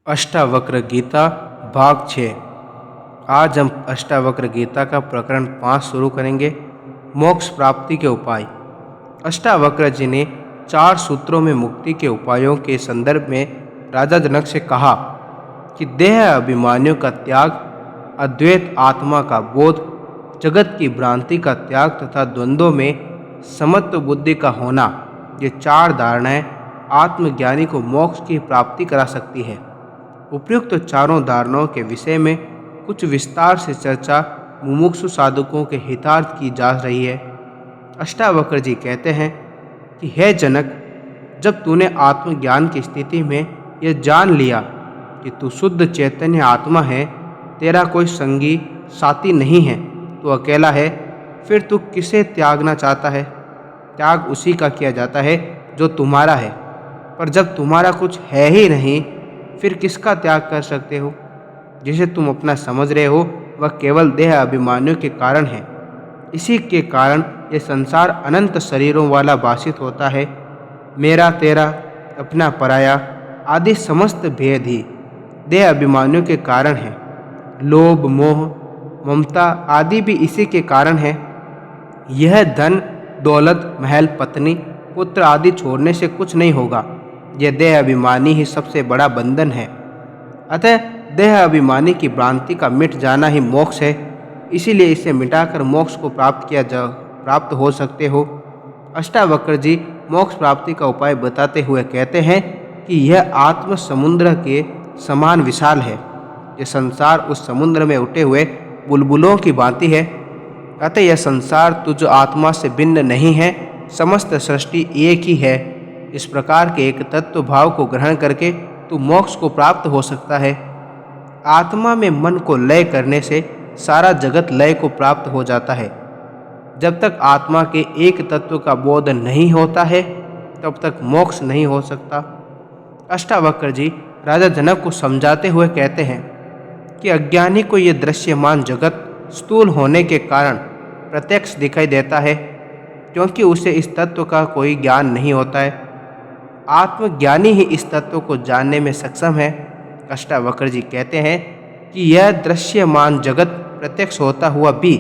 अष्टावक्र गीता भाग 6। आज हम अष्टावक्र गीता का प्रकरण 5 शुरू करेंगे। मोक्ष प्राप्ति के उपाय। अष्टावक्र जी ने 4 सूत्रों में मुक्ति के उपायों के संदर्भ में राजा जनक से कहा कि देह अभिमानियों का त्याग, अद्वैत आत्मा का बोध, जगत की भ्रांति का त्याग तथा द्वंद्वों में समत्व बुद्धि का होना, ये 4 धारणाएं आत्मज्ञानी को मोक्ष की प्राप्ति करा सकती है। उपयुक्त चारों धारणाओं के विषय में कुछ विस्तार से चर्चा मुमुक्षु साधकों के हितार्थ की जा रही है। अष्टावक्र जी कहते हैं कि हे जनक, जब तूने आत्मज्ञान की स्थिति में यह जान लिया कि तू शुद्ध चैतन्य आत्मा है, तेरा कोई संगी साथी नहीं है, तू अकेला है, फिर तू किसे त्यागना चाहता है? त्याग उसी का किया जाता है जो तुम्हारा है। पर जब तुम्हारा कुछ है ही नहीं, फिर किसका त्याग कर सकते हो? जिसे तुम अपना समझ रहे हो वह केवल देह अभिमानियों के कारण है। इसी के कारण ये संसार अनंत शरीरों वाला भाषित होता है। मेरा तेरा, अपना पराया आदि समस्त भेद ही देह अभिमानियों के कारण है। लोभ, मोह, ममता आदि भी इसी के कारण है। यह धन, दौलत, महल, पत्नी, पुत्र आदि छोड़ने से कुछ नहीं होगा। यह देह अभिमानी ही सबसे बड़ा बंधन है। अतः देह अभिमानी की भ्रांति का मिट जाना ही मोक्ष है। इसीलिए इसे मिटाकर मोक्ष को प्राप्त हो सकते हो। अष्टावक्र जी मोक्ष प्राप्ति का उपाय बताते हुए कहते हैं कि यह आत्म समुद्र के समान विशाल है। यह संसार उस समुद्र में उठे हुए बुलबुलों की भांति है। अतः यह संसार तुझ आत्मा से भिन्न नहीं है। समस्त सृष्टि एक ही है। इस प्रकार के एक तत्व भाव को ग्रहण करके तू मोक्ष को प्राप्त हो सकता है। आत्मा में मन को लय करने से सारा जगत लय को प्राप्त हो जाता है। जब तक आत्मा के एक तत्व का बोध नहीं होता है, तब तक मोक्ष नहीं हो सकता। अष्टावक्र जी राजा जनक को समझाते हुए कहते हैं कि अज्ञानी को यह दृश्यमान जगत स्थूल होने के कारण प्रत्यक्ष दिखाई देता है, क्योंकि उसे इस तत्व का कोई ज्ञान नहीं होता है। आत्मज्ञानी ही इस तत्व को जानने में सक्षम है। अष्टावक्र जी कहते हैं कि यह दृश्यमान जगत प्रत्यक्ष होता हुआ भी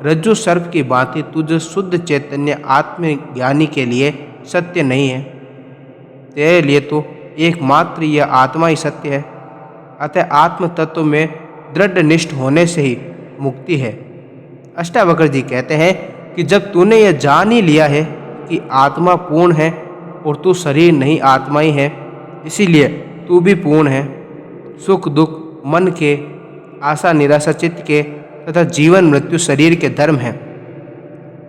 रज्जु सर्प की भांति तुझ शुद्ध चैतन्य आत्मज्ञानी के लिए सत्य नहीं है। तेरे लिए तो एकमात्र यह आत्मा ही सत्य है। अतः आत्म तत्व में दृढ़ निष्ठ होने से ही मुक्ति है। अष्टावक्र जी कहते हैं कि जब तूने यह जान ही लिया है कि आत्मा पूर्ण है और तू शरीर नहीं आत्मा ही है, इसीलिए तू भी पूर्ण है। सुख दुख मन के, आशा निराशा चित्त के तथा जीवन मृत्यु शरीर के धर्म हैं।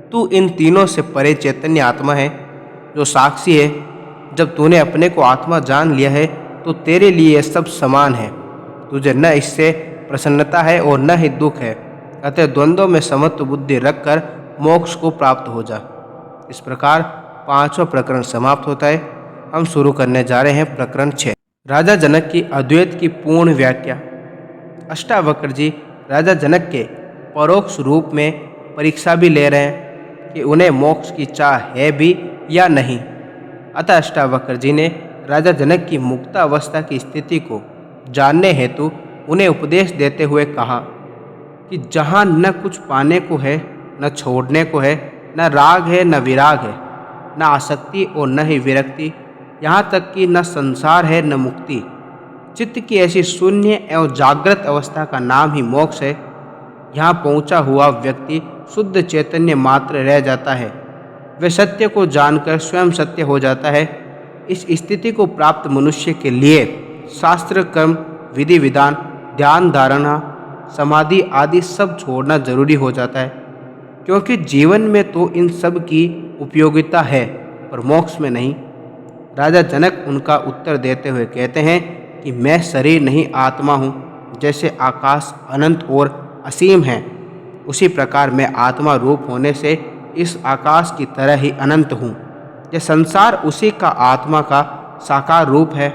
तू इन तीनों से परे चैतन्य आत्मा है जो साक्षी है। जब तूने अपने को आत्मा जान लिया है तो तेरे लिए यह सब समान है। तुझे न इससे प्रसन्नता है और न ही दुख है। अतः द्वंद्वों में समत्व बुद्धि रखकर मोक्ष को प्राप्त हो जा। इस प्रकार 5वां प्रकरण समाप्त होता है। हम शुरू करने जा रहे हैं प्रकरण 6। राजा जनक की अद्वैत की पूर्ण व्याख्या। अष्टावक्र जी राजा जनक के परोक्ष रूप में परीक्षा भी ले रहे हैं कि उन्हें मोक्ष की चाह है भी या नहीं। अतः अष्टावक्र जी ने राजा जनक की मुक्तावस्था की स्थिति को जानने हेतु उन्हें उपदेश देते हुए कहा कि जहाँ न कुछ पाने को है, न छोड़ने को है, न राग है, न विराग है, न आसक्ति और न ही विरक्ति, यहाँ तक कि न संसार है न मुक्ति। चित्त की ऐसी शून्य एवं जागृत अवस्था का नाम ही मोक्ष है। यहाँ पहुँचा हुआ व्यक्ति शुद्ध चैतन्य मात्र रह जाता है। वह सत्य को जानकर स्वयं सत्य हो जाता है। इस स्थिति को प्राप्त मनुष्य के लिए शास्त्र, कर्म, विधि विधान, ध्यान, धारणा, समाधि आदि सब छोड़ना जरूरी हो जाता है, क्योंकि जीवन में तो इन सब की उपयोगिता है पर मोक्ष में नहीं। राजा जनक उनका उत्तर देते हुए कहते हैं कि मैं शरीर नहीं आत्मा हूँ। जैसे आकाश अनंत और असीम है, उसी प्रकार मैं आत्मा रूप होने से इस आकाश की तरह ही अनंत हूँ। यह संसार उसी का आत्मा का साकार रूप है।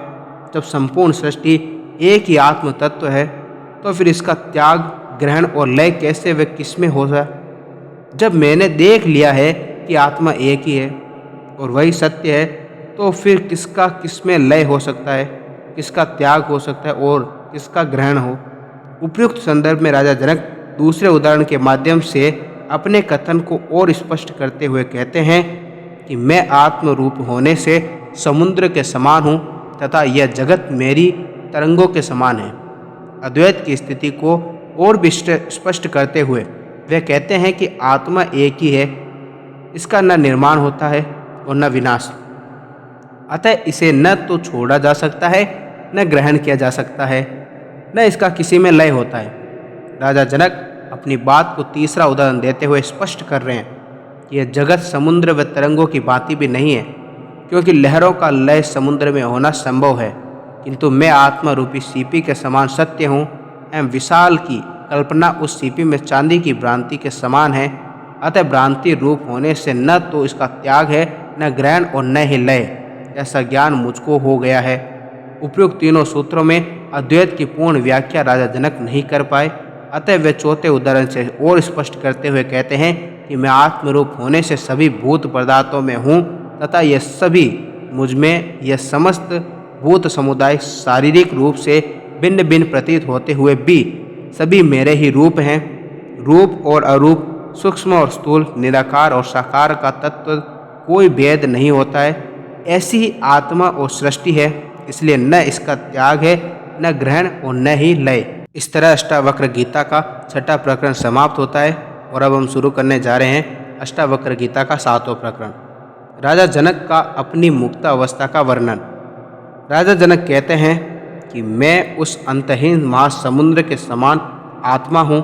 जब संपूर्ण सृष्टि एक ही आत्म तत्व है, तो फिर इसका त्याग, ग्रहण और लय कैसे व किसमें होगा? जब मैंने देख लिया है कि आत्मा एक ही है और वही सत्य है, तो फिर किसका किसमें लय हो सकता है? किसका त्याग हो सकता है और किसका ग्रहण हो। उपयुक्त संदर्भ में राजा जनक दूसरे उदाहरण के माध्यम से अपने कथन को और स्पष्ट करते हुए कहते हैं कि मैं आत्म रूप होने से समुद्र के समान हूँ तथा यह जगत मेरी तरंगों के समान है। अद्वैत की स्थिति को और भी स्पष्ट करते हुए वे कहते हैं कि आत्मा एक ही है, इसका न निर्माण होता है और न विनाश, अतः इसे न तो छोड़ा जा सकता है न ग्रहण किया जा सकता है, न इसका किसी में लय होता है। राजा जनक अपनी बात को तीसरा उदाहरण देते हुए स्पष्ट कर रहे हैं कि यह जगत समुद्र व तरंगों की भांति भी नहीं है, क्योंकि लहरों का लय समुद्र में होना संभव है, किंतु मैं आत्मा रूपी सीपी के समान सत्य हूँ एवं विशाल की कल्पना उस सीपी में चांदी की भ्रांति के समान है। अतः भ्रांति रूप होने से न तो इसका त्याग है, न ग्रहण और न ही लय, ऐसा ज्ञान मुझको हो गया है। उपयुक्त तीनों सूत्रों में अद्वैत की पूर्ण व्याख्या राजा जनक नहीं कर पाए, अतः वे चौथे उदाहरण से और स्पष्ट करते हुए कहते हैं कि मैं आत्मरूप होने से सभी भूत पदार्थों में हूँ तथा ये सभी मुझ में, यह समस्त भूत समुदाय शारीरिक रूप से भिन्न भिन्न प्रतीत होते हुए भी सभी मेरे ही रूप हैं। रूप और अरूप, सूक्ष्म और स्थूल, निराकार और साकार का तत्व कोई भेद नहीं होता है। ऐसी ही आत्मा और सृष्टि है, इसलिए न इसका त्याग है, न ग्रहण और न ही लय। इस तरह अष्टावक्र गीता का छठा प्रकरण समाप्त होता है और अब हम शुरू करने जा रहे हैं अष्टावक्र गीता का सातवां प्रकरण, राजा जनक का अपनी मुक्त अवस्था का वर्णन। राजा जनक कहते हैं कि मैं उस अंतहीन महासमुद्र के समान आत्मा हूँ।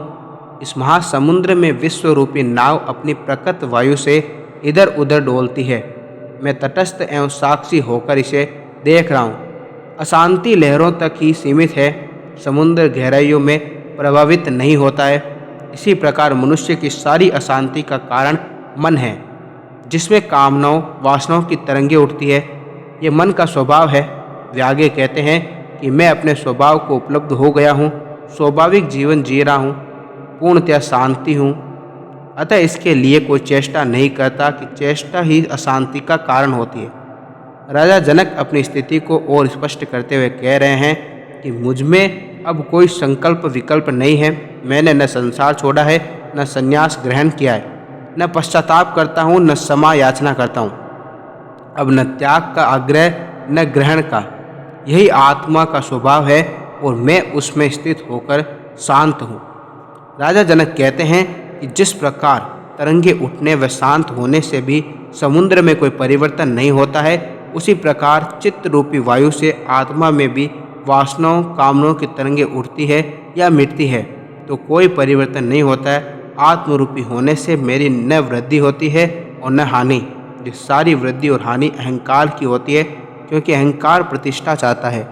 इस महासमुद्र में विश्व रूपी नाव अपनी प्रकट वायु से इधर उधर डोलती है। मैं तटस्थ एवं साक्षी होकर इसे देख रहा हूँ। अशांति लहरों तक ही सीमित है, समुद्र गहराइयों में प्रभावित नहीं होता है। इसी प्रकार मनुष्य की सारी अशांति का कारण मन है, जिसमें कामनाओं वासनाओं की तरंगें उठती है। ये मन का स्वभाव है। वे आगे कहते हैं कि मैं अपने स्वभाव को उपलब्ध हो गया हूँ, स्वाभाविक जीवन जी रहा हूँ, पूर्णतया शांति हूँ। अतः इसके लिए कोई चेष्टा नहीं करता कि चेष्टा ही अशांति का कारण होती है। राजा जनक अपनी स्थिति को और स्पष्ट करते हुए कह रहे हैं कि मुझ में अब कोई संकल्प विकल्प नहीं है। मैंने न संसार छोड़ा है, न संन्यास ग्रहण किया है, न पश्चाताप करता हूँ, न क्षमा याचना करता हूँ। अब न त्याग का आग्रह, न ग्रहण का। यही आत्मा का स्वभाव है और मैं उसमें स्थित होकर शांत हूँ। राजा जनक कहते हैं कि जिस प्रकार तरंगे उठने व शांत होने से भी समुद्र में कोई परिवर्तन नहीं होता है, उसी प्रकार चित्त रूपी वायु से आत्मा में भी वासनाओं कामनाओं की तरंगे उठती है या मिटती है तो कोई परिवर्तन नहीं होता है। आत्मरूपी होने से मेरी न वृद्धि होती है और न हानि। ये सारी वृद्धि और हानि अहंकार की होती है, क्योंकि अहंकार प्रतिष्ठा चाहता है।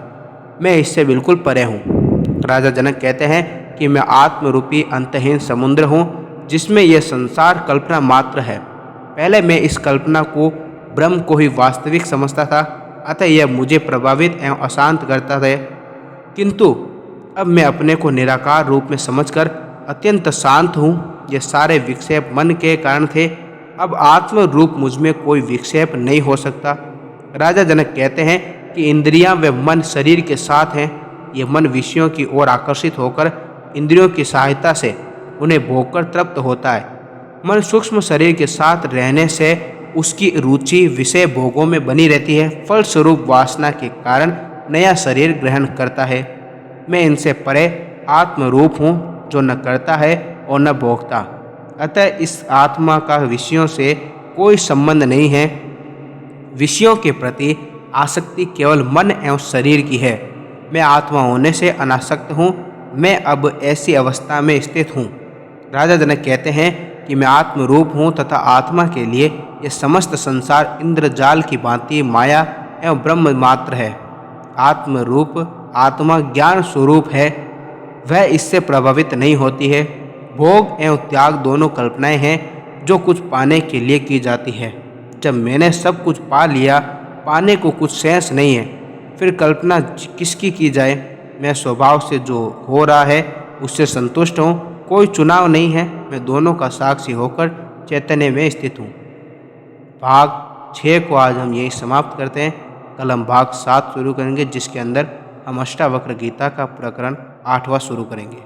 मैं इससे बिल्कुल परे हूँ। राजा जनक कहते हैं कि मैं आत्मरूपी अंतहीन समुद्र हूँ, जिसमें यह संसार कल्पना मात्र है। पहले मैं इस कल्पना को ब्रह्म को ही वास्तविक समझता था, अतः यह मुझे प्रभावित एवं अशांत करता था, किंतु अब मैं अपने को निराकार रूप में समझकर अत्यंत शांत हूँ। ये सारे विक्षेप मन के कारण थे, अब आत्म रूप मुझ में कोई विक्षेप नहीं हो सकता। राजा जनक कहते हैं कि इंद्रियां व मन शरीर के साथ हैं। ये मन विषयों की ओर आकर्षित होकर इंद्रियों की सहायता से उन्हें भोगकर तृप्त होता है। मन सूक्ष्म शरीर के साथ रहने से उसकी रुचि विषय भोगों में बनी रहती है, फलस्वरूप वासना के कारण नया शरीर ग्रहण करता है। मैं इनसे परे आत्मरूप हूँ, जो न करता है और न भोगता। अतः इस आत्मा का विषयों से कोई संबंध नहीं है। विषयों के प्रति आसक्ति केवल मन एवं शरीर की है। मैं आत्मा होने से अनासक्त हूँ। मैं अब ऐसी अवस्था में स्थित हूँ। राजा जनक कहते हैं कि मैं आत्मरूप हूँ तथा आत्मा के लिए यह समस्त संसार इंद्रजाल की भांति माया एवं ब्रह्म मात्र है। आत्मरूप आत्मा ज्ञान स्वरूप है, वह इससे प्रभावित नहीं होती है। भोग एवं त्याग दोनों कल्पनाएं हैं जो कुछ पाने के लिए की जाती है। जब मैंने सब कुछ पा लिया, पाने को कुछ शेष नहीं है, फिर कल्पना किसकी की जाए। मैं स्वभाव से जो हो रहा है उससे संतुष्ट हूँ, कोई चुनाव नहीं है। मैं दोनों का साक्षी होकर चैतन्य में स्थित हूँ। भाग 6 को आज हम यही समाप्त करते हैं। कल हम भाग 7 शुरू करेंगे, जिसके अंदर हम अष्टावक्र गीता का प्रकरण 8वां शुरू करेंगे।